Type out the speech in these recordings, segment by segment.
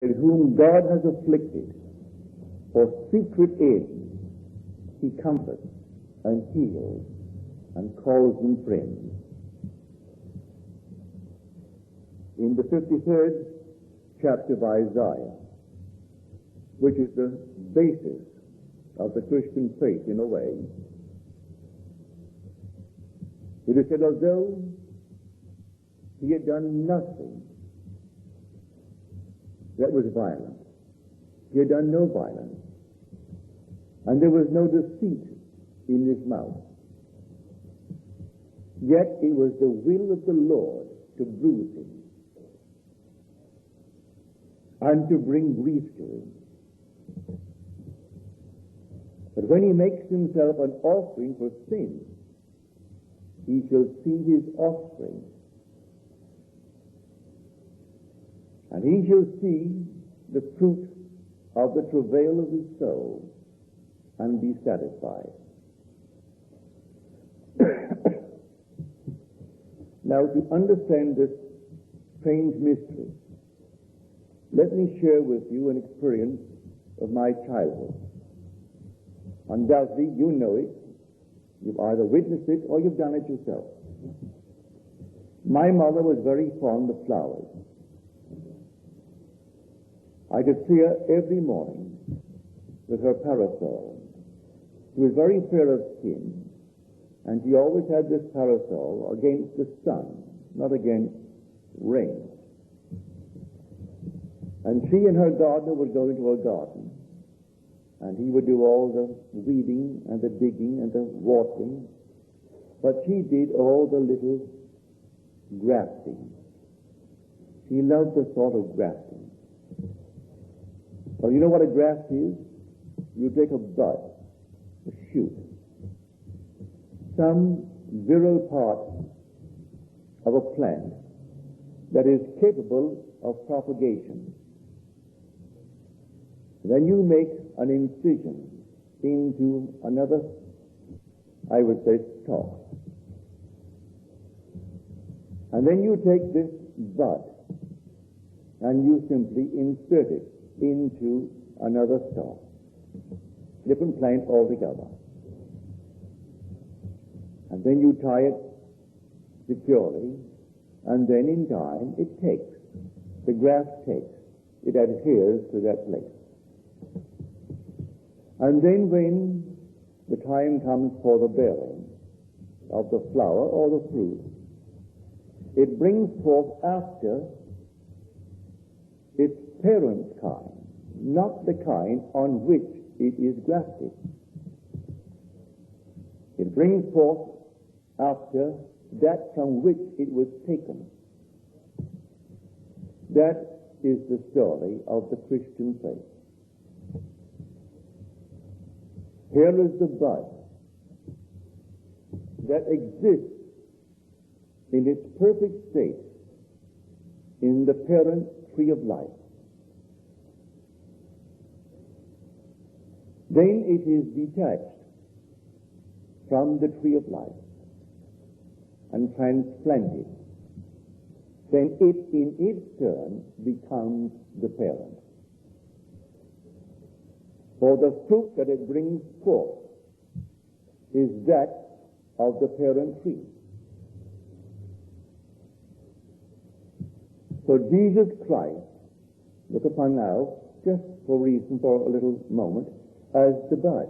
whom God has afflicted for secret ends, he comforts and heals and calls them friends. In the 53rd chapter of Isaiah, which is the basis of the Christian faith in a way, it is said, although he had done nothing that was violent, he had done no violence, and there was no deceit in his mouth, yet it was the will of the Lord to bruise him and to bring grief to him. But when he makes himself an offering for sin, he shall see his offspring, and he shall see the fruit of the travail of his soul and be satisfied. Now, to understand this strange mystery, let me share with you an experience of my childhood. Undoubtedly, you know it. You've either witnessed it or you've done it yourself. My mother was very fond of flowers. I could see her every morning with her parasol. She was very fair of skin, and she always had this parasol against the sun, not against rain. And she and her gardener would go into her garden, and he would do all the weeding and the digging and the watering, but she did all the little grafting. She loved the thought of grafting. Well, you know what a graft is? You take a bud, a shoot, some virile part of a plant that is capable of propagation. Then you make an incision into another, I would say, stalk. And then you take this bud and you simply insert it into another stalk. Different plant altogether. And then you tie it securely, and then in time it takes. The graft takes. It adheres to that place. And then when the time comes for the bearing of the flower or the fruit, it brings forth after its parent kind, not the kind on which it is grafted. It brings forth after that from which it was taken. That is the story of the Christian faith. Here is the bud that exists in its perfect state in the parent tree of life. Then it is detached from the tree of life and transplanted. Then it in its turn becomes the parent. For the fruit that it brings forth is that of the parent tree. So Jesus Christ, look upon now, just for reason, for a little moment, as the bud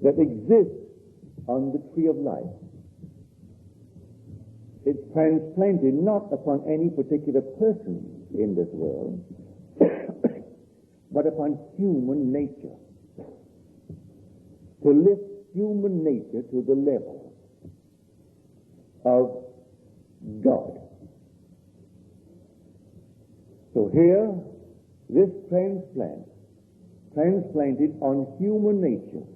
that exists on the tree of life. It's transplanted not upon any particular person in this world, but upon human nature, to lift human nature to the level of God. So here, this transplanted on human nature,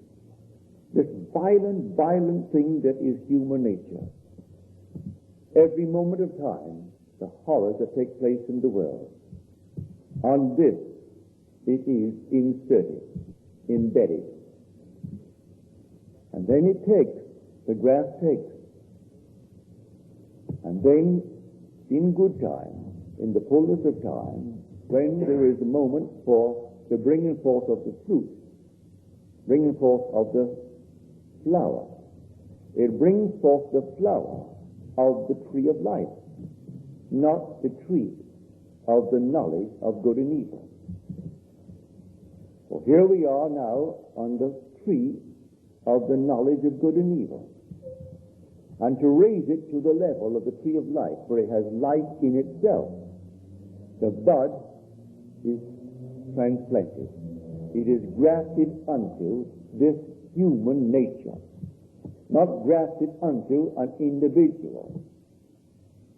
this violent thing that is human nature. Every moment of time, the horrors that take place in the world, on this it is inserted, embedded. And then it takes, the graft takes, and then in good time, in the fullness of time, when there is a moment for the bringing forth of the fruit, bringing forth of the flower. It brings forth the flower of the tree of life, not the tree of the knowledge of good and evil. So here we are now on the tree of the knowledge of good and evil. And to raise it to the level of the tree of life, where it has life in itself, the bud is transplanted. It is grafted unto this human nature, not grafted unto an individual.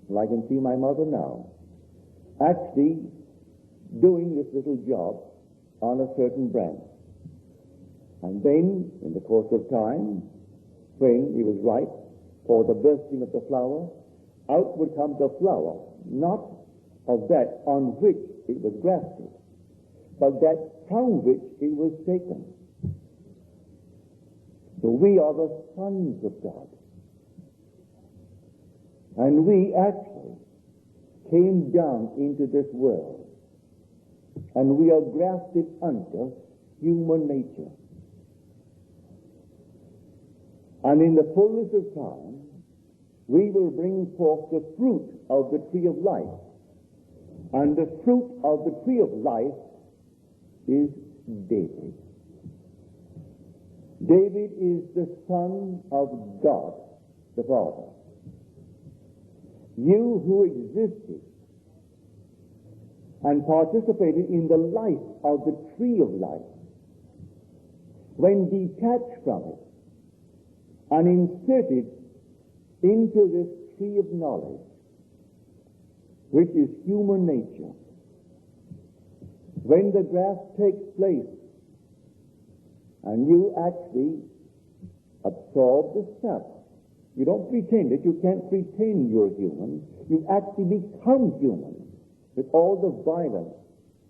Well, I can see my mother now actually doing this little job on a certain branch. And then, in the course of time, when it was ripe for the bursting of the flower, out would come the flower, not of that on which it was grafted, but that from which it was taken. So we are the sons of God. And we actually came down into this world, and we are grafted unto human nature. And in the fullness of time, we will bring forth the fruit of the tree of life. And the fruit of the tree of life is David. David is the son of God, the Father. You who existed and participated in the life of the tree of life, when detached from it and inserted into this tree of knowledge, which is human nature, when the graft takes place and you actually absorb the stuff, you don't pretend it, you can't pretend you're human, you actually become human with all the violence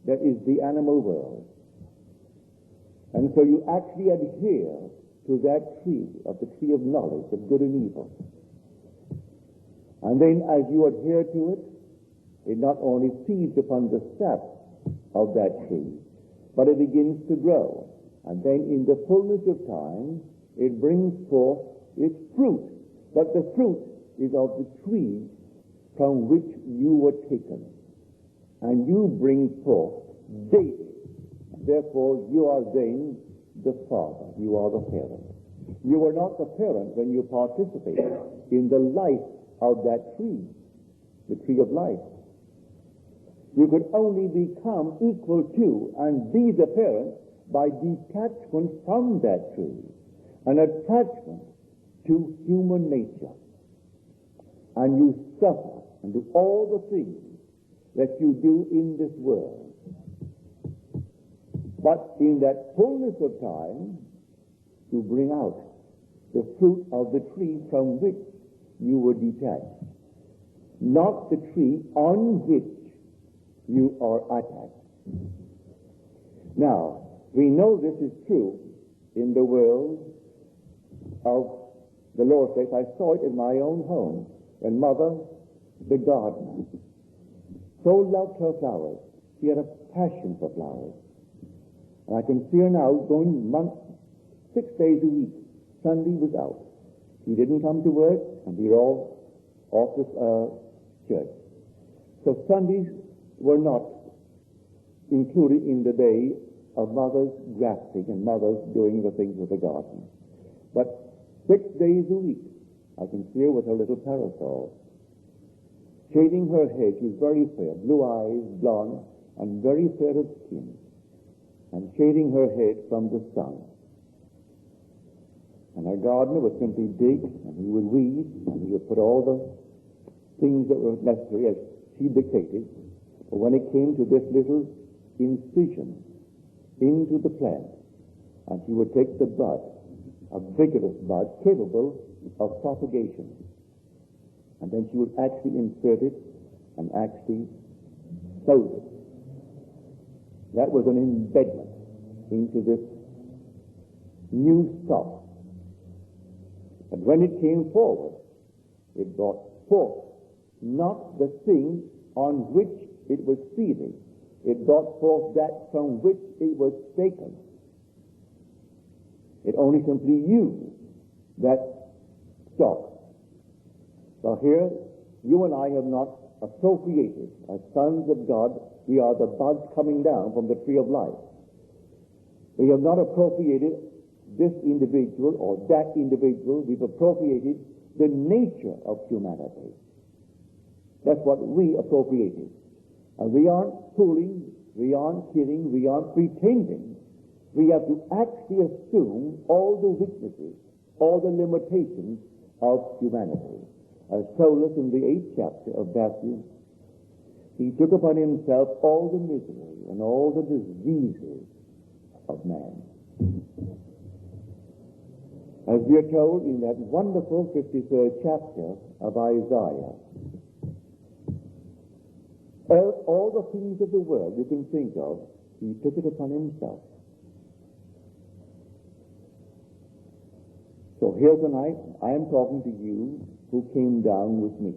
that is the animal world. And so you actually adhere to that tree, of the tree of knowledge of good and evil. And then as you adhere to it, it not only feeds upon the sap of that tree, but it begins to grow. And then in the fullness of time, it brings forth its fruit. But the fruit is of the tree from which you were taken. And you bring forth David. Therefore, you are then the father. You are the parent. You were not the parent when you participated in the life of that tree, the tree of life. You could only become equal to and be the parent by detachment from that tree, an attachment to human nature. And you suffer and do all the things that you do in this world. But in that fullness of time, you bring out the fruit of the tree from which you were detached, not the tree on which you are attached. Now, we know this is true in the world of the lower place. I saw it in my own home when Mother, the gardener, so loved her flowers. She had a passion for flowers. And I can see her now going 6 days a week. Sunday was out. He didn't come to work, and we were all off to church. So Sundays were not included in the day of Mother's grafting and Mother's doing the things of the garden. But 6 days a week, I can see her with her little parasol, shading her head. She was very fair, blue eyes, blonde, and very fair of skin, and shading her head from the sun. And our gardener would simply dig, and he would weed, and he would put all the things that were necessary as she dictated. But when it came to this little incision into the plant, and she would take the bud, a vigorous bud capable of propagation, and then she would actually insert it and actually close it. That was an embedment into this new stock. And when it came forward, it brought forth not the thing on which it was feeding. It brought forth that from which it was taken. It only simply used that stock. So here, you and I have not appropriated. As sons of God, we are the buds coming down from the tree of life. We have not appropriated this individual or that individual. We've appropriated the nature of humanity. That's what we appropriated. And we aren't fooling, we aren't kidding, we aren't pretending. We have to actually assume all the weaknesses, all the limitations of humanity. As told us in the 8th chapter of Matthew, he took upon himself all the misery and all the diseases of man. As we are told in that wonderful 53rd chapter of Isaiah, all the things of the world you can think of, he took it upon himself. So here tonight, I am talking to you who came down with me.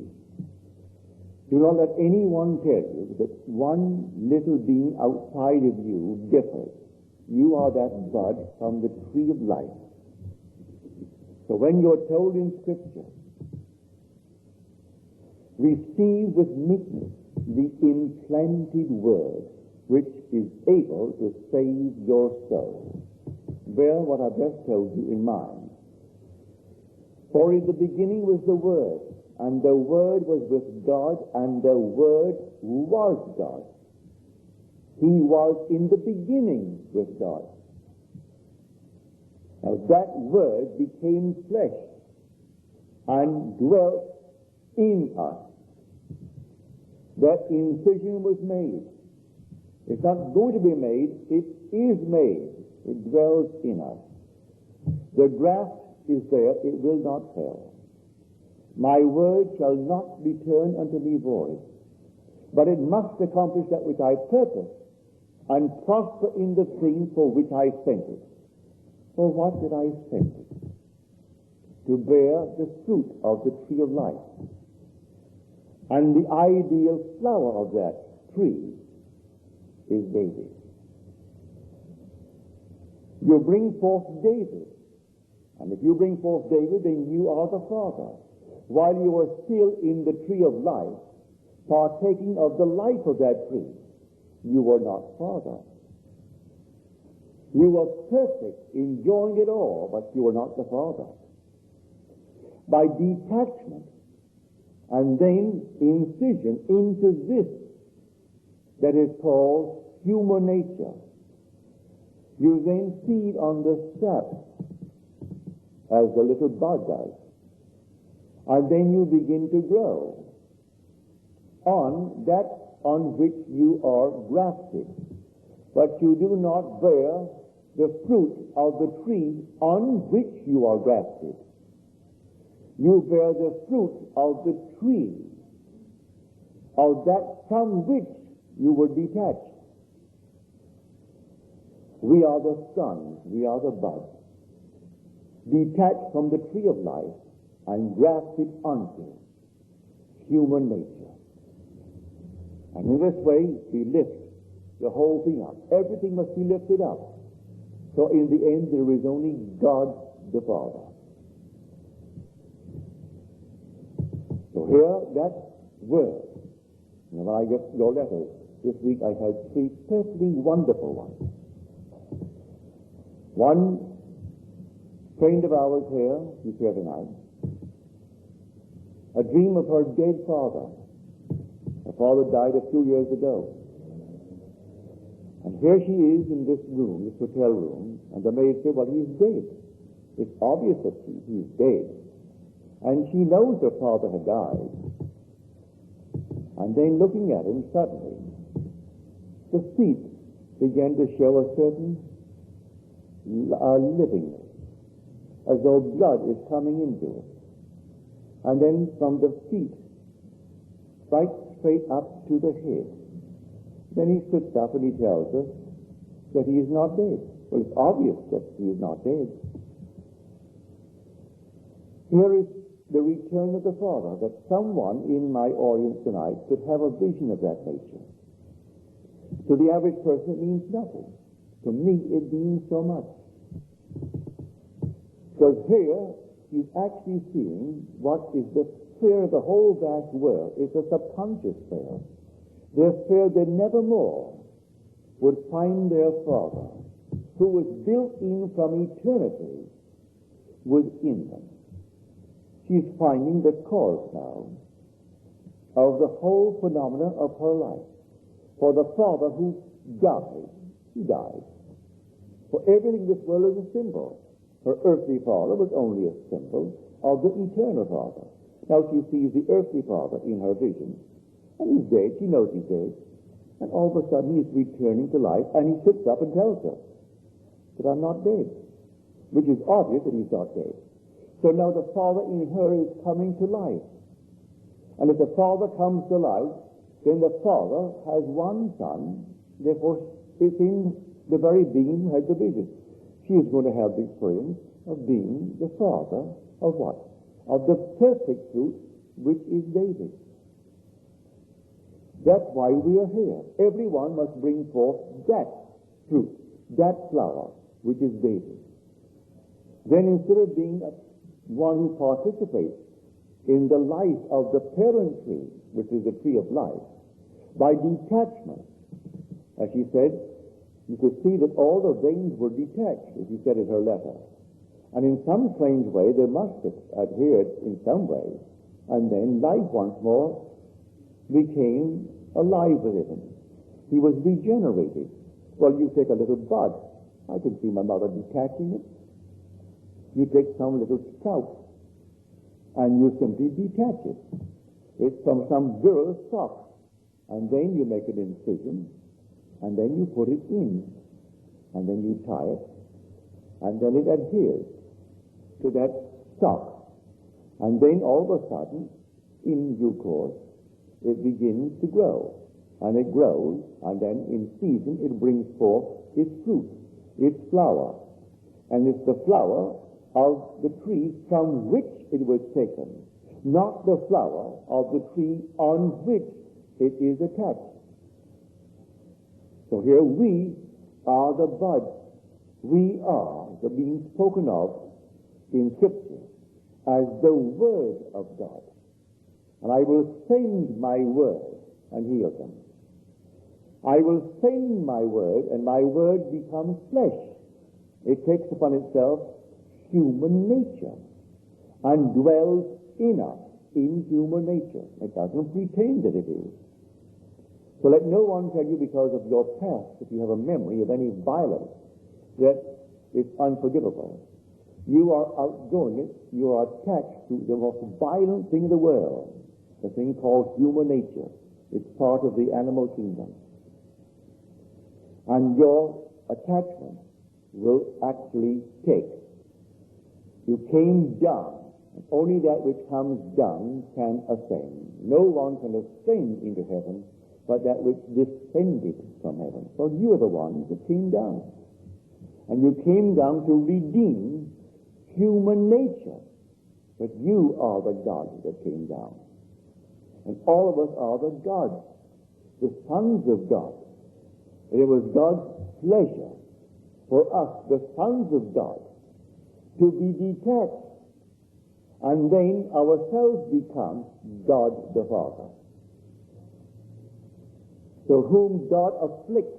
Do not let anyone tell you that one little being outside of you differs. You are that bud from the tree of life. So when you're told in Scripture, receive with meekness the implanted word which is able to save your soul, bear what I've just told you in mind. For in the beginning was the Word, and the Word was with God, and the Word was God. He was in the beginning with God. Now that Word became flesh and dwelt in us. That incision was made. It's not going to be made, it is made. It dwells in us. The graft is there, it will not fail. My word shall not return unto me void, but it must accomplish that which I purpose and prosper in the thing for which I sent it. For what did I send it? To bear the fruit of the tree of life. And the ideal flower of that tree is David. You bring forth David. And if you bring forth David, then you are the father. While you are still in the tree of life, partaking of the life of that tree, you are not father. You are perfect, enjoying it all, but you are not the father. By detachment and then incision into this that is called human nature, you then feed on the sap as the little bud does. And then you begin to grow on that on which you are grafted. But you do not bear the fruit of the tree on which you are grafted. You bear the fruit of the tree, of that from which you were detached. We are the sons, we are the buds, detached from the tree of life and grafted onto human nature. And in this way, we lift the whole thing up. Everything must be lifted up. So in the end, there is only God the Father. So here, that word. And when I get your letters, this week I had 3 perfectly wonderful ones. One friend of ours here, she's here tonight, a dream of her dead father. Her father died a few years ago. And here she is in this room, this hotel room, and the maid said, well, he's dead. It's obvious that he's dead. And she knows her father had died. And then looking at him, suddenly, the feet began to show a certain livingness, as though blood is coming into it. And then from the feet, right straight up to the head. Then he sits up and he tells us that he is not dead. Well, it's obvious that he is not dead. Here is the return of the Father, that someone in my audience tonight could have a vision of that nature. To the average person, it means nothing. To me, it means so much. Because here, he's actually seeing what is the sphere of the whole vast world. It's a subconscious sphere. Their sphere that nevermore would find their Father, who was built in from eternity within them. She's finding the cause now of the whole phenomena of her life. For the Father who died, he died. For everything in this world is a symbol. Her earthly father was only a symbol of the eternal Father. Now she sees the earthly Father in her vision, and he's dead. She knows he's dead. And all of a sudden he's returning to life, and he sits up and tells her that I'm not dead, which is obvious that he's not dead. So now the Father in her is coming to life. And if the Father comes to life, then the Father has one Son, therefore it's in the very being who has the vision. She is going to have the experience of being the Father of what? Of the perfect fruit, which is David. That's why we are here. Everyone must bring forth that fruit, that flower, which is David. Then instead of being one who participates in the life of the parent tree, which is the tree of life, by detachment, as she said, you could see that all the veins were detached, as she said in her letter. And in some strange way, they must have adhered in some way, and then life once more became alive within him. He was regenerated. Well, you take a little bud. I can see my mother detaching it. You take some little sprout, and you simply detach it. It's from some virile stock. And then you make an incision, and then you put it in, and then you tie it, and then it adheres to that stock. And then all of a sudden, in due course, it begins to grow. And it grows, and then in season it brings forth its fruit, its flower. And it's the flower of the tree from which it was taken, not the flower of the tree on which it is attached. So here we are the bud. We are the being spoken of in Scripture as the Word of God. And I will send my word and heal them. I will send my word, and my word becomes flesh. It takes upon itself human nature and dwells in us, in human nature. It doesn't pretend that it is. So let no one tell you because of your past, if you have a memory of any violence, that it's unforgivable. You are outgoing it. You are attached to the most violent thing in the world, the thing called human nature. It's part of the animal kingdom. And your attachment will actually take. You came down, and only that which comes down can ascend. No one can ascend into heaven but that which descended from heaven. So you are the ones that came down. And you came down to redeem human nature. But you are the God that came down. And all of us are the gods, the sons of God. And it was God's pleasure for us, the sons of God, to be detached. And then ourselves become God the Father. So whom God afflicts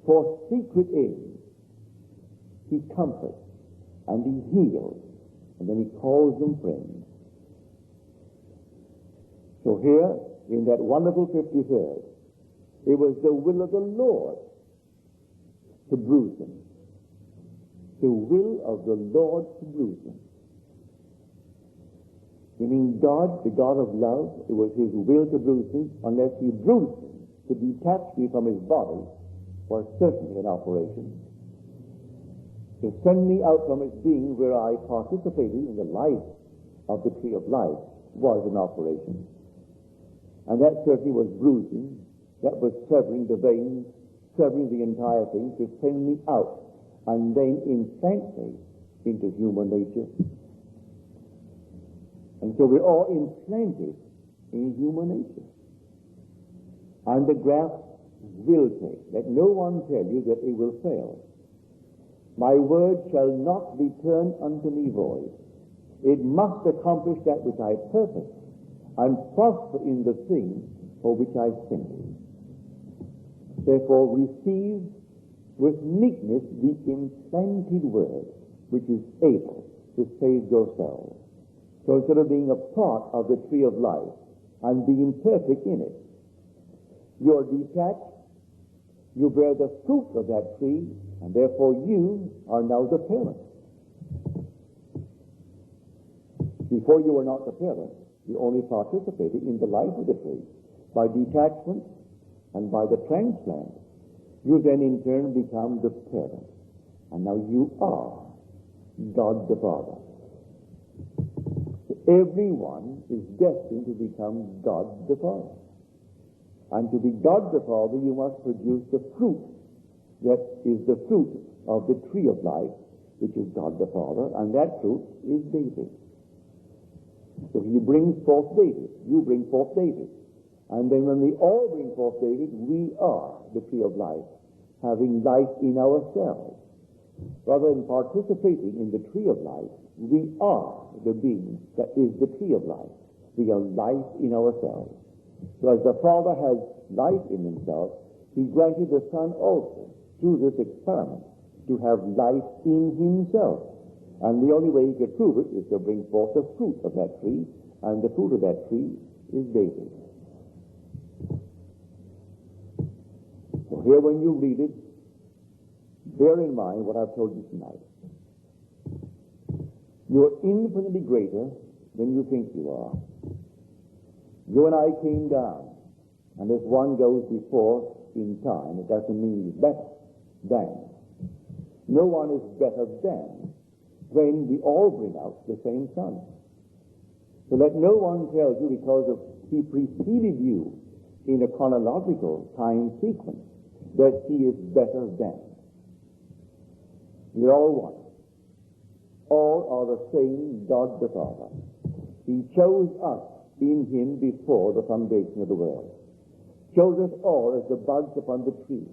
for secret ends, he comforts and he heals, and then he calls them friends. So here, in that wonderful 53rd, it was the will of the Lord to bruise them. The will of the Lord to bruise them. You mean God, the God of love, it was his will to bruise me, unless he bruised me, to detach me from his body, was certainly an operation. To send me out from his being where I participated in the life of the tree of life was an operation. And that certainly was bruising, that was severing the veins, severing the entire thing, to send me out, and then implant me into human nature. And so we're all implanted in human nature. And the graft will take. Let no one tell you that it will fail. My word shall not return unto me void. It must accomplish that which I purpose and prosper in the thing for which I sent it. Therefore receive with meekness the implanted word which is able to save yourselves. So instead of being a part of the tree of life and being perfect in it, you're detached, you bear the fruit of that tree, and therefore you are now the parent. Before you were not the parent, you only participated in the life of the tree. By detachment and by the transplant, you then in turn become the parent. And now you are God the Father. So everyone is destined to become God the Father. And to be God the Father, you must produce the fruit that is the fruit of the tree of life, which is God the Father, and that fruit is David. So you bring forth David, you bring forth David. And then when we all bring forth David, we are the tree of life, having life in ourselves. Rather than participating in the tree of life, we are the being that is the tree of life. We are life in ourselves. So as the Father has life in himself, he granted the Son also, through this experiment, to have life in himself. And the only way he could prove it is to bring forth the fruit of that tree, and the fruit of that tree is David. So here when you read it, bear in mind what I've told you tonight. You are infinitely greater than you think you are. You and I came down, and if one goes before in time, it doesn't mean he's better than. No one is better than when we all bring out the same Son. So let no one tell you because of he preceded you in a chronological time sequence that he is better than. We're all one. All are the same God the Father. He chose us in him before the foundation of the world. Chose us all as the buds upon the tree.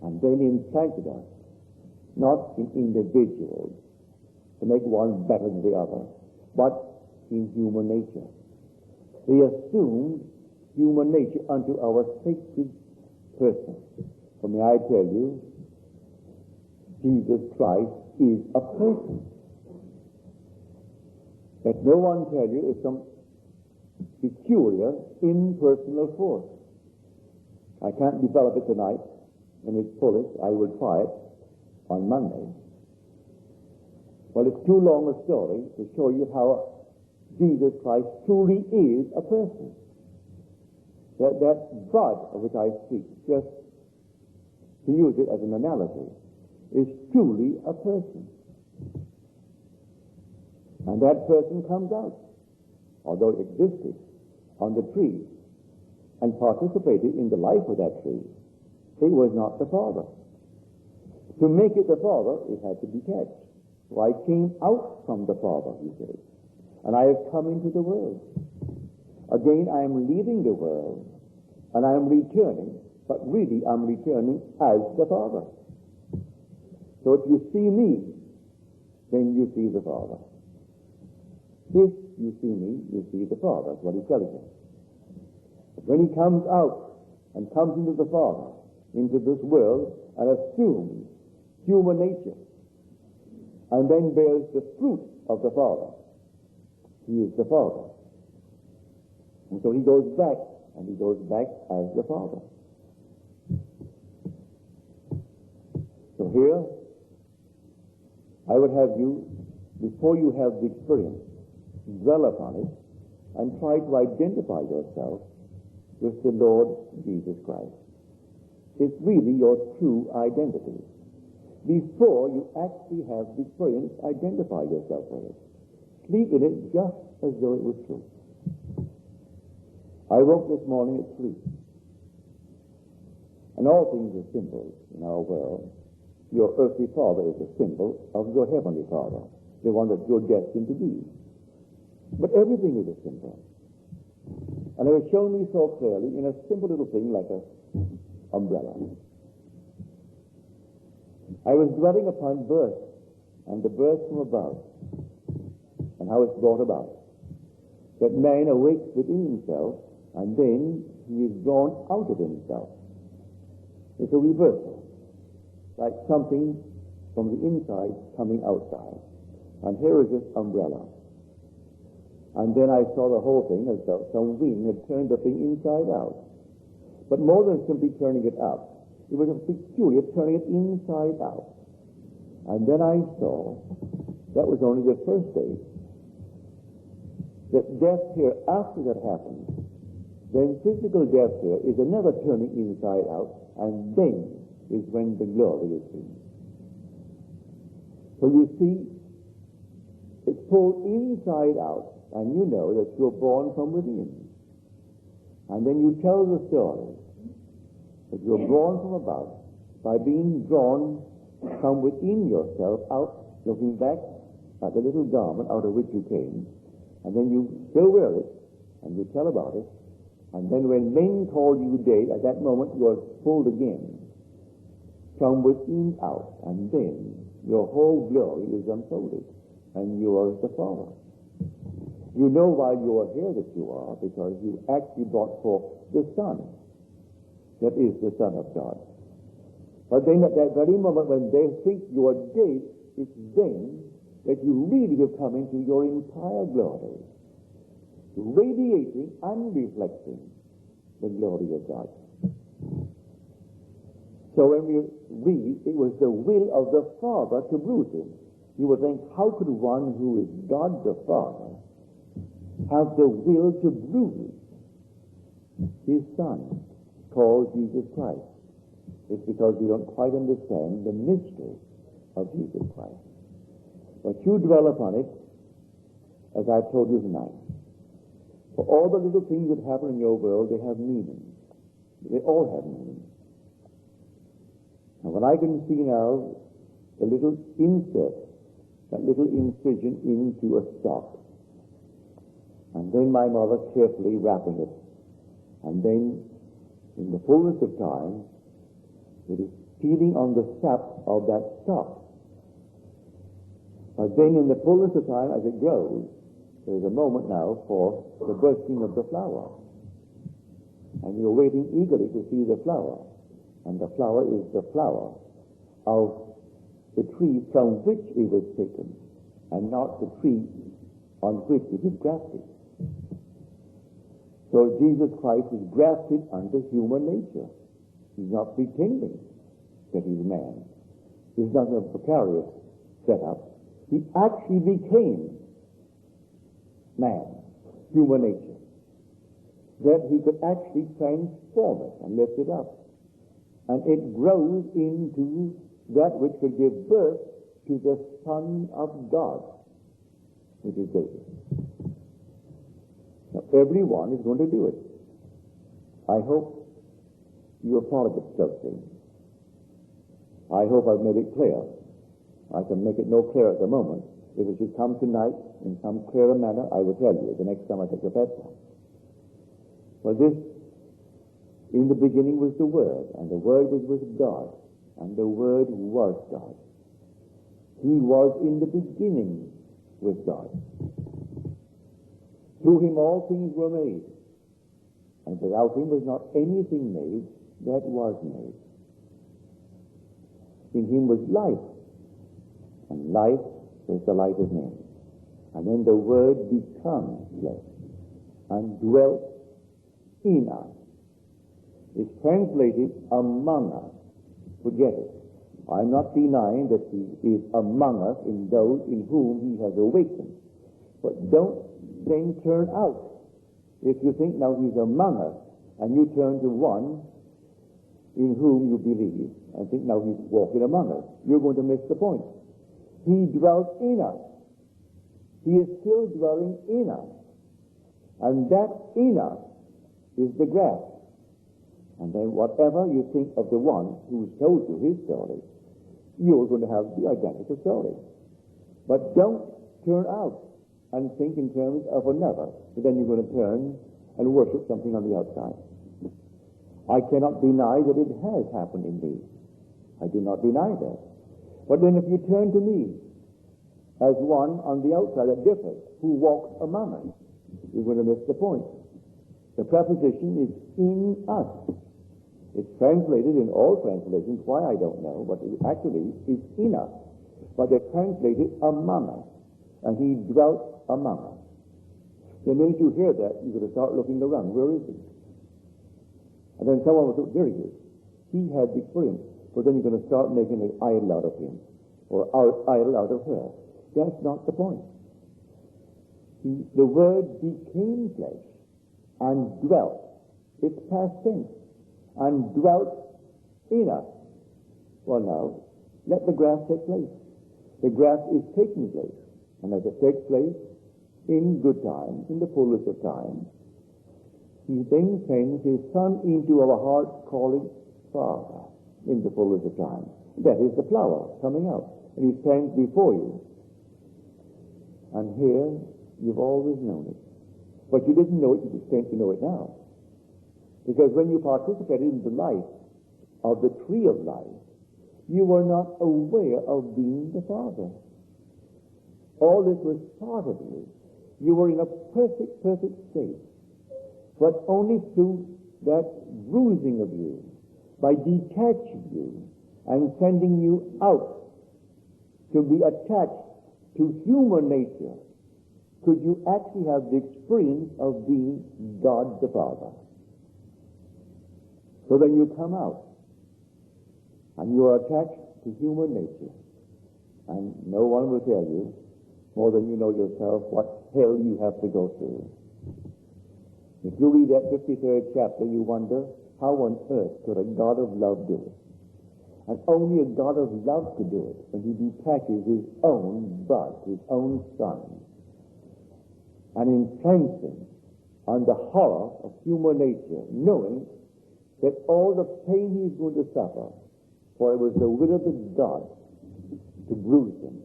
And then implanted us, not in individuals, to make one better than the other, but in human nature. We assumed human nature unto our sacred person. For may I tell you, Jesus Christ is a person. Let no one tell you it's some peculiar, impersonal force. I can't develop it tonight in its fullest. I will try it on Monday. Well, it's too long a story to show you how Jesus Christ truly is a person. That God of which I speak, just to use it as an analogy, is truly a person. And that person comes out, although it existed on the tree and participated in the life of that tree. It was not the Father. To make it the Father, it had to be detached. So I came out from the Father, he says, and I have come into the world. Again, I am leaving the world, and I am returning, but really I'm returning as the Father. So if you see me, then you see the Father. If you see me, you see the Father. That's what he's telling us. But when he comes out and comes into the Father, into this world, and assumes human nature, and then bears the fruit of the Father, he is the Father. And so he goes back, and he goes back as the Father. So here, I would have you, before you have the experience, dwell upon it and try to identify yourself with the Lord Jesus Christ. It's really your true identity. Before you actually have the experience, identify yourself with it. Sleep in it just as though it was true. I woke this morning at 3. And all things are symbols in our world. Your earthly father is a symbol of your heavenly Father, the one that you're destined to be. But everything is a symbol. And it was shown me so clearly in a simple little thing like an umbrella. I was dwelling upon birth and the birth from above and how it's brought about. That man awakes within himself and then he is drawn out of himself. It's a reversal, like something from the inside coming outside. And here is this umbrella. And then I saw the whole thing as though some wind had turned the thing inside out. But more than simply turning it up, it was a peculiar turning it inside out. And then I saw, that was only the first stage, that death here, after that happened, then physical death here is another turning inside out, and then is when the glory is seen. So you see, it's pulled inside out, and you know that you're born from within. And then you tell the story that you're born from above by being drawn from within yourself out, looking back at the little garment out of which you came, and then you still wear it, and you tell about it, and then when men call you dead, at that moment you are pulled again from within out, and then your whole glory is unfolded, and you are the Father. You know while you are here that you are, because you actually brought forth the Son, that is the Son of God. But then at that very moment when they think you are dead, it's then that you really have come into your entire glory, radiating and reflecting the glory of God. So when we read, it was the will of the Father to bruise him. You would think, how could one who is God the Father have the will to bruise his Son, called Jesus Christ? It's because we don't quite understand the mystery of Jesus Christ. But you dwell upon it, as I've told you tonight. For all the little things that happen in your world, they have meaning. They all have meaning. And when I can see now the little insert, that little incision into a stock, and then my mother carefully wrapping it, and then in the fullness of time, it is feeding on the sap of that stock. But then in the fullness of time, as it grows, there is a moment now for the bursting of the flower. And you're waiting eagerly to see the flower. And the flower is the flower of the tree from which it was taken, and not the tree on which it is grafted. So Jesus Christ is grafted unto human nature. He's not pretending that he's man. He's not a precarious setup. He actually became man, human nature, that he could actually transform it and lift it up. And it grows into that which could give birth to the Son of God, which is David. Now, everyone is going to do it. I hope you have followed it closely. I hope I've made it clear. I can make it no clearer at the moment. If it should come tonight in some clearer manner, I will tell you the next time I take a baptism. For this, in the beginning was the Word, and the Word was with God, and the Word was God. He was in the beginning with God. Through him all things were made, and without him was not anything made that was made. In him was life, and life was the light of men. And then the Word became flesh and dwelt in us. It's translated among us. Forget it. I'm not denying that he is among us in those in whom he has awakened. But don't then turn out. If you think now he's among us, and you turn to one in whom you believe, and think now he's walking among us, you're going to miss the point. He dwelt in us. He is still dwelling in us. And that in us is the graft. And then whatever you think of the one who told you his story, you're going to have the identical story. But don't turn out and think in terms of another, but then you're going to turn and worship something on the outside. I cannot deny that it has happened in me. I do not deny that. But then if you turn to me as one on the outside that differs, who walks among us, you're going to miss the point. The preposition is in us. It's translated in all translations, why I don't know, but it actually is in us. But they're translated among us, and he dwelt among us. The minute you hear that, you're going to start looking around. Where is he? And then someone will say, there he is. He had the experience. But then you're going to start making an idol out of him, or idol out of her. That's not the point. The Word became flesh and dwelt. It's past tense. And dwelt in us. Well now, let the graft take place. The graft is taking place. And as it takes place in good time, in the fullness of time, he then sends his Son into our hearts, calling Father, in the fullness of time. That is the flower coming out. And he stands before you. And here, you've always known it. But you didn't know it to the extent you know it now. Because when you participated in the life of the tree of life, you were not aware of being the Father. All this was part of you. You were in a perfect state. But only through that bruising of you, by detaching you and sending you out to be attached to human nature, could you actually have the experience of being God the Father. So then you come out, and you are attached to human nature, and no one will tell you, more than you know yourself, what hell you have to go through. If you read that 53rd chapter, you wonder, how on earth could a God of love do it? And only a God of love could do it, when he detaches his own blood, his own Son, and influencing on the horror of human nature, knowing that all the pain he's going to suffer, for it was the will of the God to bruise him,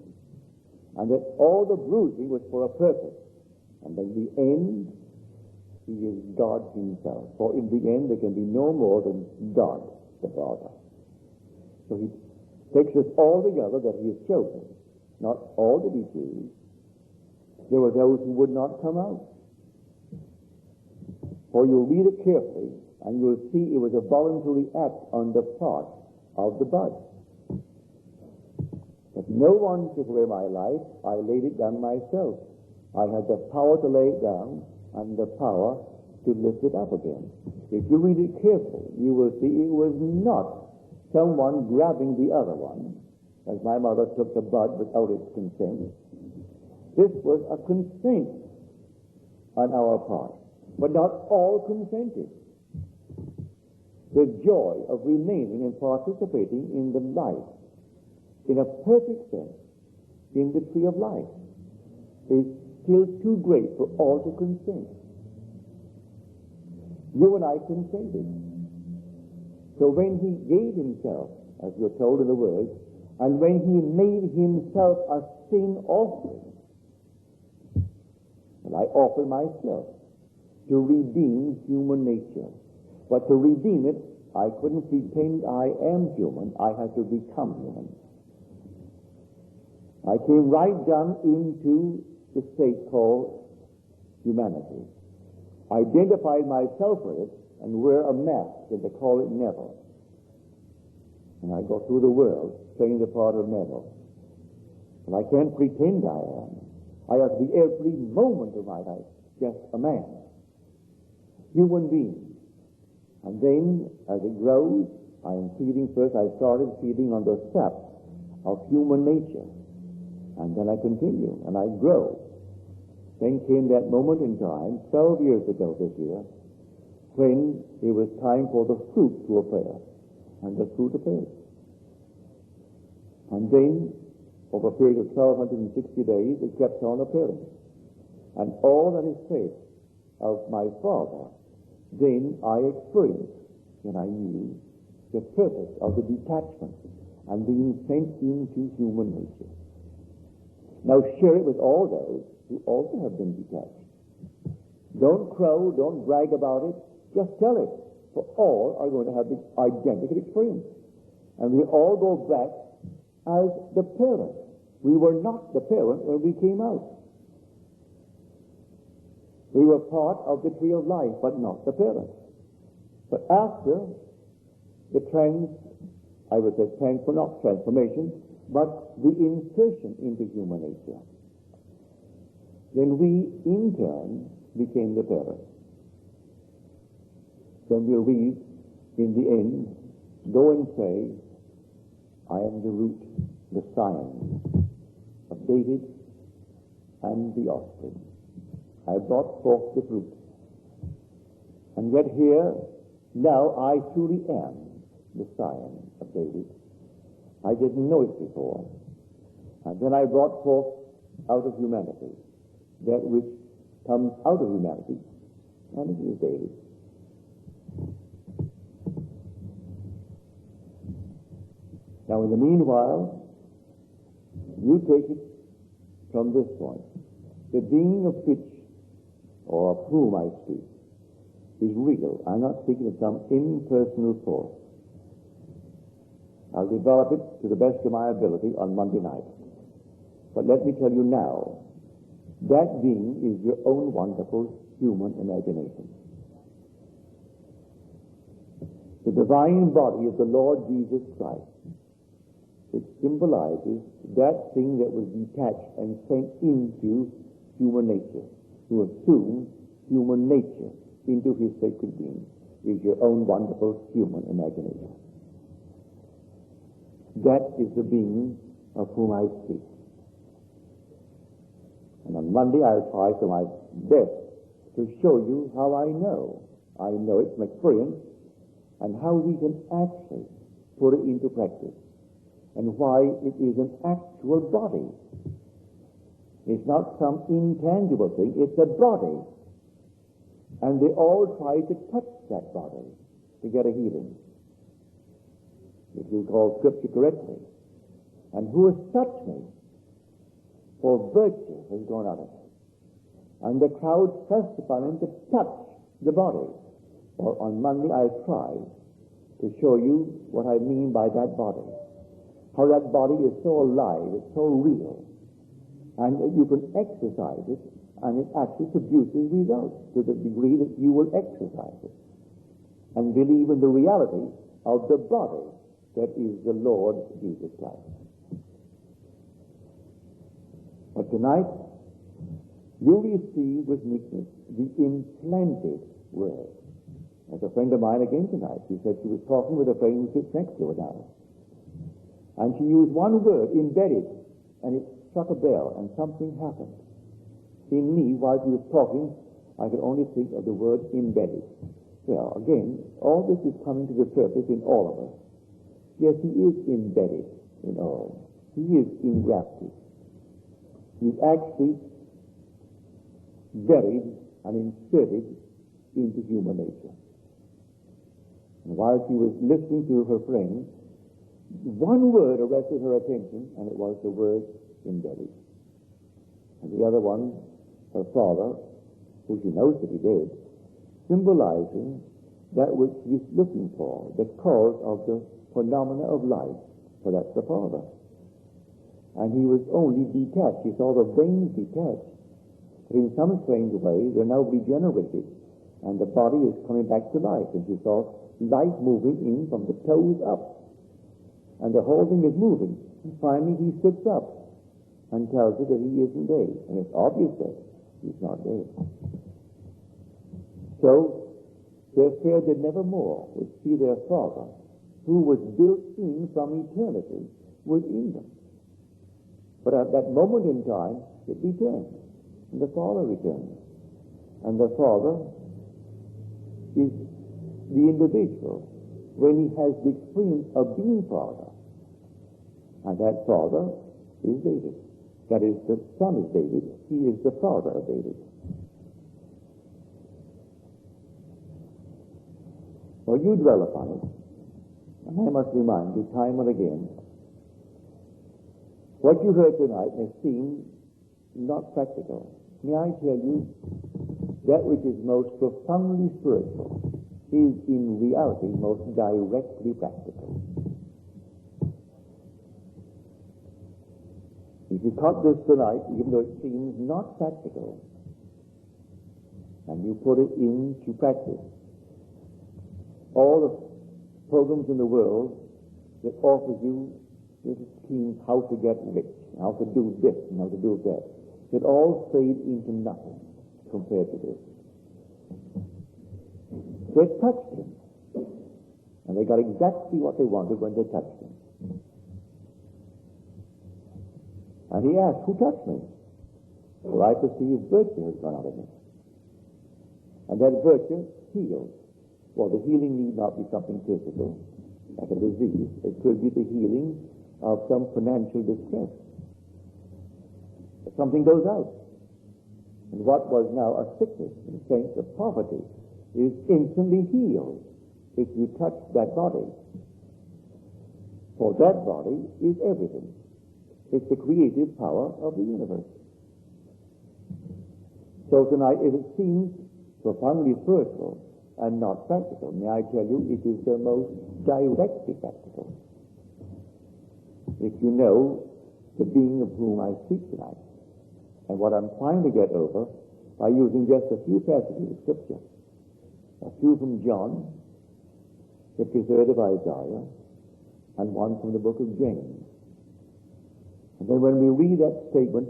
and that all the bruising was for a purpose, and in the end, he is God himself. For in the end, there can be no more than God the Father. So he takes us all together that he has chosen. Not all did he choose. There were those who would not come out. For you'll read it carefully, and you'll see it was a voluntary act on the part of the bud. But no one took away my life. I laid it down myself. I had the power to lay it down and the power to lift it up again. If you read it carefully, you will see it was not someone grabbing the other one, as my mother took the bud without its consent. This was a consent on our part, but not all consented. The joy of remaining and participating in the life, in a perfect sense, in the tree of life, is still too great for all to consent. You and I consented. So when he gave himself, as we're told in the Word, and when he made himself a sin offering, and I offer myself to redeem human nature. But to redeem it, I couldn't pretend I am human. I had to become human. I came right down into the state called humanity. Identified myself with it and wear a mask, and they call it Neville. And I go through the world playing the part of Neville. And I can't pretend I am. I have to be every moment of my life just a man, human being. And then, as it grows, I am feeding first. I started feeding on the sap of human nature. And then I continue, and I grow. Then came that moment in time, 12 years ago this year, when it was time for the fruit to appear. And the fruit appeared. And then, over a period of 1,260 days, it kept on appearing. And all that is said of my Father, then I experienced, when I knew, the purpose of the detachment and being sent into human nature. Now share it with all those who also have been detached. Don't crow, don't brag about it, just tell it. For all are going to have the identical experience. And we all go back as the parent. We were not the parent when we came out. We were part of the tree of life, but not the parent. But after the I would say not transformation, but the insertion into human nature, then we in turn became the parent. Then we'll read in the end, go and say, I am the root, the scion of David and the offspring. I brought forth the fruit. And yet here, now I truly am the scion of David. I didn't know it before. And then I brought forth out of humanity that which comes out of humanity, and it is David. Now in the meanwhile, you take it from this point. The being of which, or of whom I speak, is real. I'm not speaking of some impersonal force. I'll develop it to the best of my ability on Monday night. But let me tell you now, that being is your own wonderful human imagination. The divine body of the Lord Jesus Christ, which symbolizes that thing that was detached and sent into human nature, to assume human nature into his sacred being, is your own wonderful human imagination. That is the being of whom I speak. And on Monday I'll try to my best to show you how I know. I know it from experience, and how we can actually put it into practice, and why it is an actual body. It's not some intangible thing, it's a body. And they all try to touch that body to get a healing, if you call Scripture correctly. And who has touched me? For virtue has gone out of it. And the crowd pressed upon him to touch the body. Well, on Monday I'll try to show you what I mean by that body. How that body is so alive, it's so real. And you can exercise it, and it actually produces results to the degree that you will exercise it and believe in the reality of the body that is the Lord Jesus Christ. But tonight, you receive with meekness the implanted word. As a friend of mine again tonight, she said she was talking with a friend who sits next to her now. And she used one word, embedded, and it struck a bell, and something happened. In me, while she was talking, I could only think of the word embedded. Well, again, all this is coming to the surface in all of us. Yes, he is embedded in all. He is engrafted. He's actually buried and inserted into human nature. And while she was listening to her friend, one word arrested her attention, and it was the word embedded. And the other one, her father, who she knows to be dead, symbolizing that which she's looking for, the cause of the phenomena of life, for that's the father. And he was only detached. He saw the veins detached. But in some strange way, they're now regenerated, and the body is coming back to life. And she saw life moving in from the toes up. And the whole thing is moving. And finally he sits up and tells her that he isn't dead. And it's obvious that he's not dead. So their fear that nevermore would see their father, who was built in from eternity, within them. But at that moment in time, it returned. And the father returned. And the father is the individual when he has the experience of being father. And that father is David. That is, the son of David. He is the father of David. Well, you dwell upon it. And I must remind you time and again What you heard tonight may seem not practical. May I tell you, that which is most profoundly spiritual is in reality most directly practical. If you cut this tonight, even though it seems not practical, and you put it into practice, all the programs in the world that offer you little schemes how to get rich, how to do this and how to do that, it all fade into nothing compared to this. They touched him, and they got exactly what they wanted when they touched him. And he asked, "Who touched me?" For I perceive virtue has gone out of me. And that virtue heals. Well, the healing need not be something physical, like a disease. It could be the healing of some financial distress. If something goes out, and what was now a sickness, in the sense of poverty, is instantly healed if you touch that body. For that body is everything. It's the creative power of the universe. So tonight, if it seems profoundly spiritual and not practical, may I tell you, it is the most directly practical. If you know the being of whom I speak tonight, and what I'm trying to get over by using just a few passages of Scripture, a few from John, 53rd of Isaiah, and one from the book of James. And then when we read that statement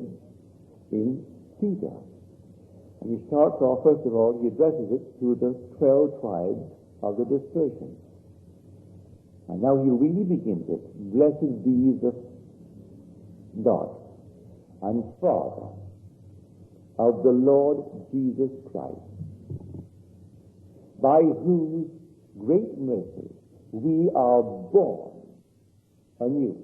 in Peter, and he starts off, first of all, he addresses it to the 12 tribes of the dispersion. And now he really begins it. Blessed be the God and Father of the Lord Jesus Christ, by whose great mercy we are born anew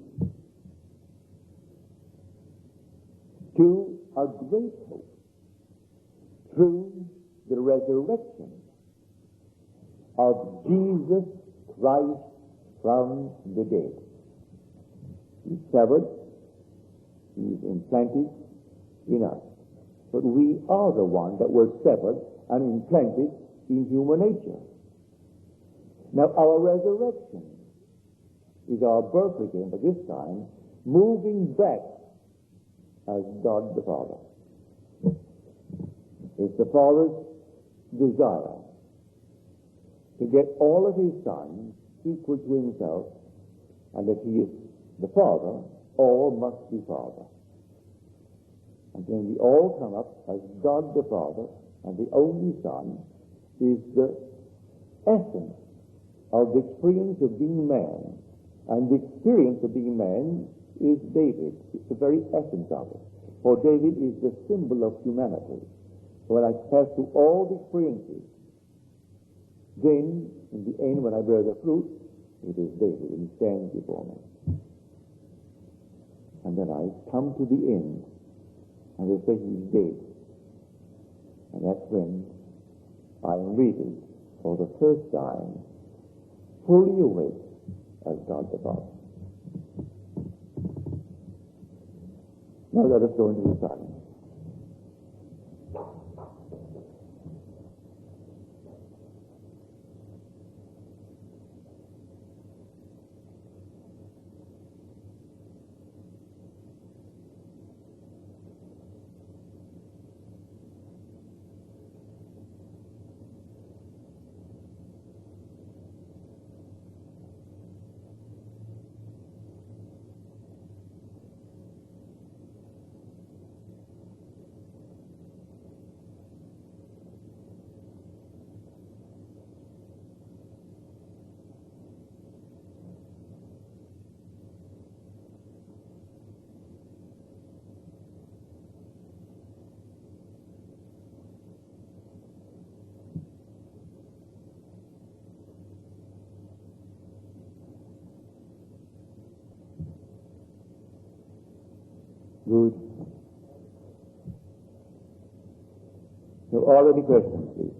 to a great hope through the resurrection of Jesus Christ from the dead. He's severed, he's implanted in us. But we are the one that was severed and implanted in human nature. Now our resurrection is our birth again, but this time moving back as God the Father. It's the Father's desire to get all of his sons equal to himself, and that he is the Father, all must be Father. And then we all come up as God the Father, and the only Son is the essence of the experience of being man. And the experience of being man is David. It's the very essence of it. For David is the symbol of humanity. When I pass through all the experiences, then, in the end, when I bear the fruit, it is David, and he stands before me. And then I come to the end, and they say he's dead. And that's when I am really, for the first time, fully awake as God the Father. Now let us go into the silence. Good. So, are there any questions, please?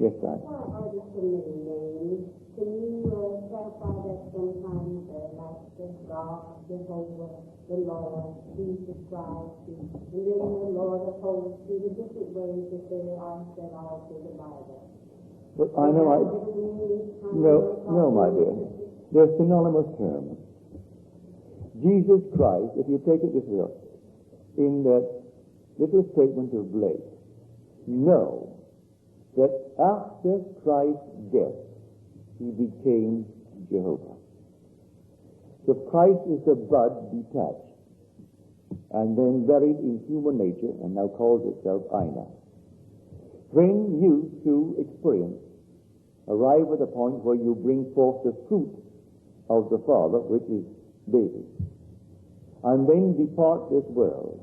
Yes, sir. Why are there so many names? Can you clarify that sometimes, like the God, Jehovah, the Lord, Jesus Christ, and then the Lord of hosts, the different ways that they are said all through the Bible? But I know no, my dear. They're synonymous terms. Jesus Christ, if you take it this way, in that little statement of Blake, know that after Christ's death, he became Jehovah. So Christ is the bud detached and then buried in human nature and now calls itself Ina. When you, through experience, arrive at the point where you bring forth the fruit of the Father, which is baby, and then depart this world,